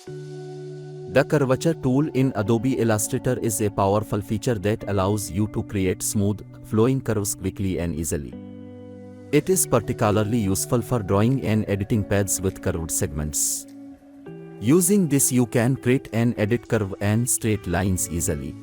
The Curvature tool in Adobe Illustrator is a powerful feature that allows you to create smooth, flowing curves quickly and easily. It is particularly useful for drawing and editing paths with curved segments. Using this, you can create and edit curve and straight lines easily.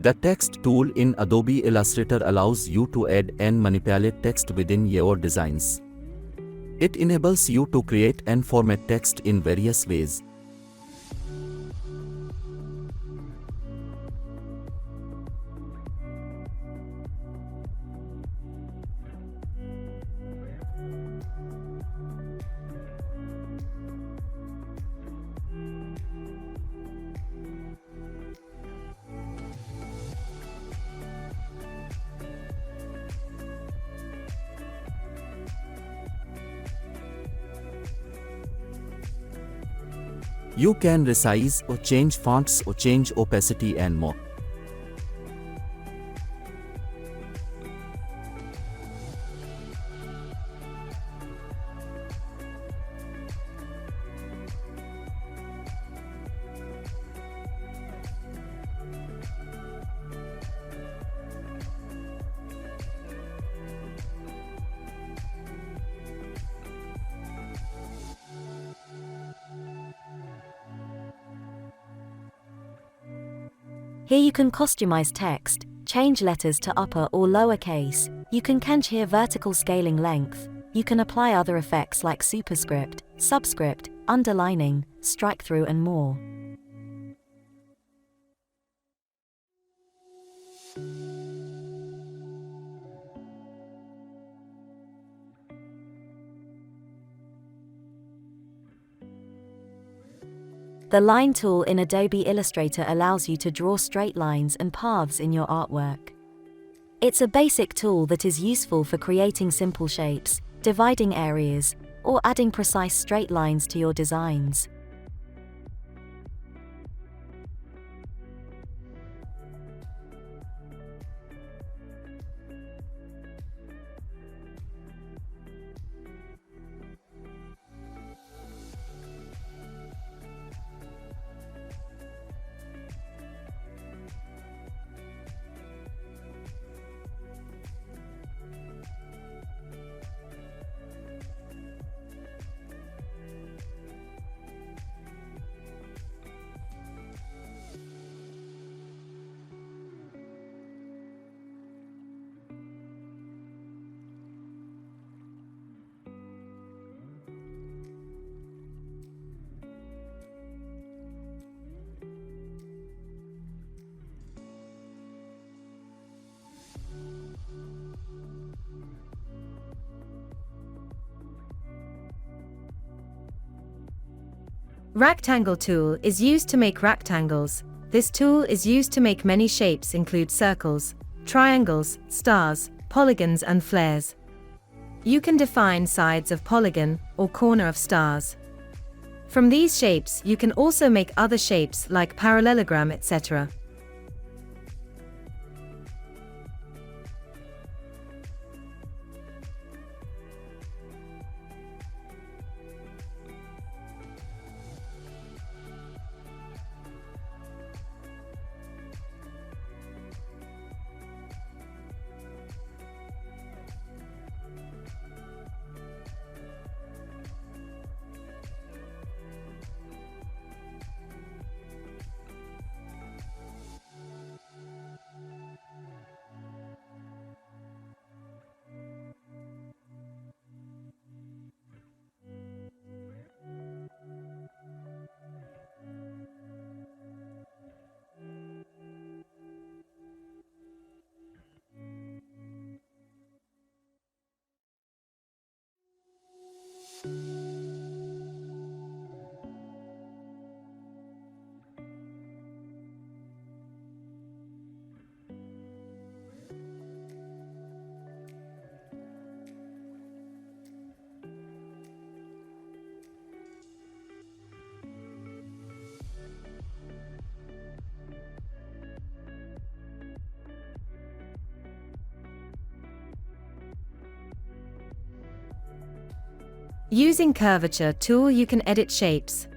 The text tool in Adobe Illustrator allows you to add and manipulate text within your designs. It enables you to create and format text in various ways. You can resize or change fonts or change opacity and more. Here you can customize text, change letters to upper or lower case. You can change here vertical scaling length. You can apply other effects like superscript, subscript, underlining, strike through and more. The Line tool in Adobe Illustrator allows you to draw straight lines and paths in your artwork. It's a basic tool that is useful for creating simple shapes, dividing areas, or adding precise straight lines to your designs. Rectangle tool is used to make rectangles. This tool is used to make many shapes, include circles, triangles, stars, polygons and flares. You can define sides of polygon or corner of stars. From these shapes you can also make other shapes like parallelogram, etc. Using Curvature Tool, you can edit shapes.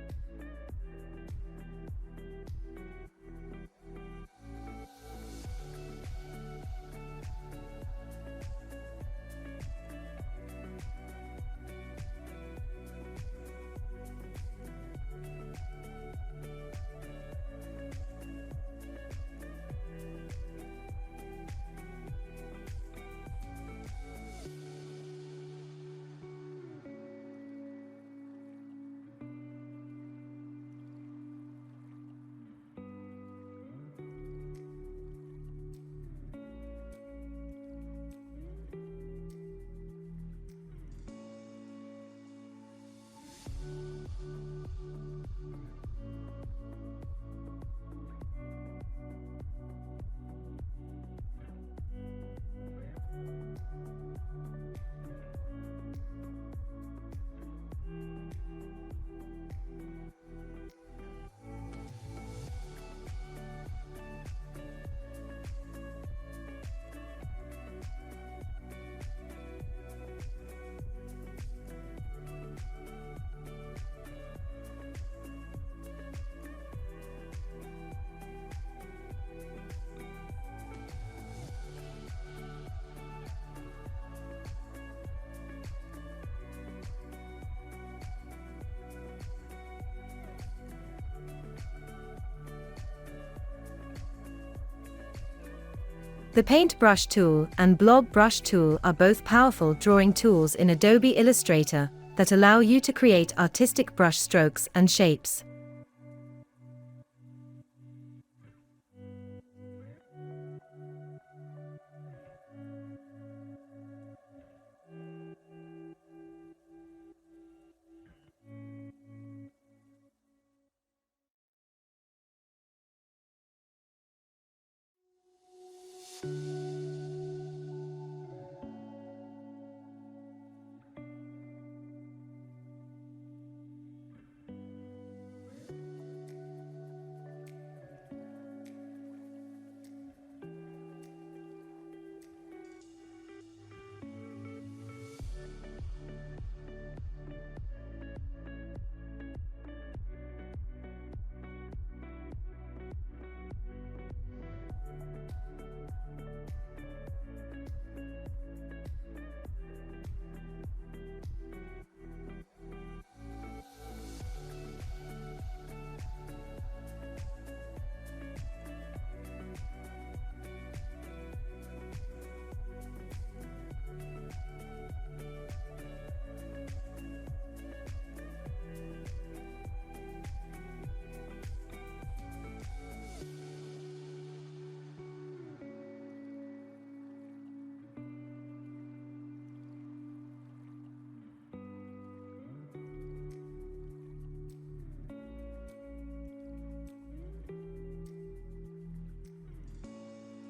The Paintbrush tool and Blob Brush tool are both powerful drawing tools in Adobe Illustrator that allow you to create artistic brush strokes and shapes.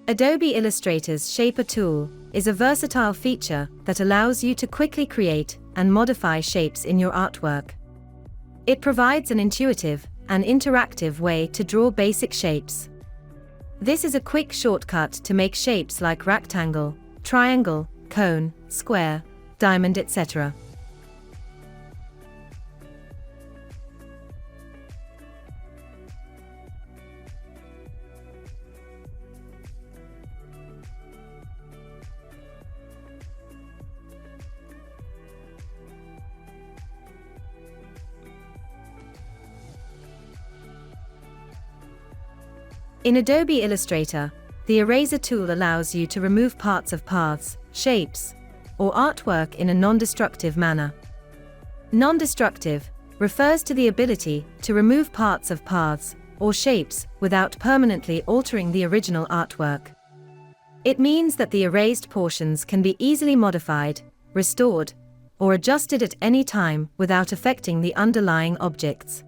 Adobe Illustrator's Shaper tool is a versatile feature that allows you to quickly create and modify shapes in your artwork. It provides an intuitive and interactive way to draw basic shapes. This is a quick shortcut to make shapes like rectangle, triangle, cone, square, diamond, etc. In Adobe Illustrator, the Eraser tool allows you to remove parts of paths, shapes, or artwork in a non-destructive manner. Non-destructive refers to the ability to remove parts of paths or shapes without permanently altering the original artwork. It means that the erased portions can be easily modified, restored, or adjusted at any time without affecting the underlying objects.